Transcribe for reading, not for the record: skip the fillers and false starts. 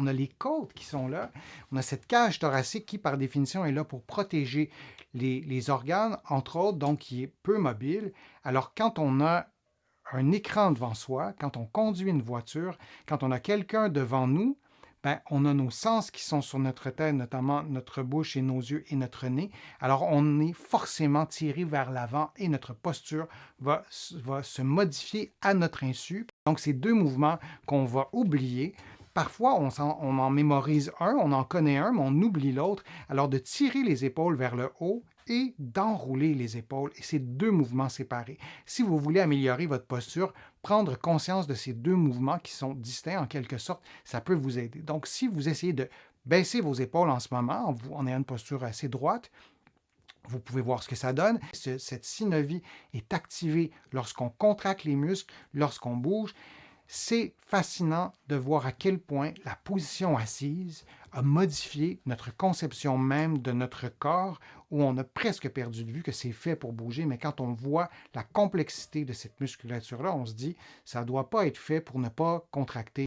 On a les côtes qui sont là. On a cette cage thoracique qui, par définition, est là pour protéger les organes, entre autres, donc qui est peu mobile. Alors, quand on a un écran devant soi, quand on conduit une voiture, quand on a quelqu'un devant nous, ben, on a nos sens qui sont sur notre tête, notamment notre bouche et nos yeux et notre nez. Alors, on est forcément tiré vers l'avant et notre posture va se modifier à notre insu. Donc, c'est deux mouvements qu'on va oublier. Parfois, on en mémorise un, on en connaît un, mais on oublie l'autre. Alors, de tirer les épaules vers le haut et d'enrouler les épaules. Et c'est deux mouvements séparés. Si vous voulez améliorer votre posture, prendre conscience de ces deux mouvements qui sont distincts en quelque sorte, ça peut vous aider. Donc, si vous essayez de baisser vos épaules en ce moment, en ayant une posture assez droite, vous pouvez voir ce que ça donne. Cette synovie est activée lorsqu'on contracte les muscles, lorsqu'on bouge. C'est fascinant de voir à quel point la position assise a modifié notre conception même de notre corps, où on a presque perdu de vue que c'est fait pour bouger, mais quand on voit la complexité de cette musculature-là, on se dit, ça ne doit pas être fait pour ne pas contracter.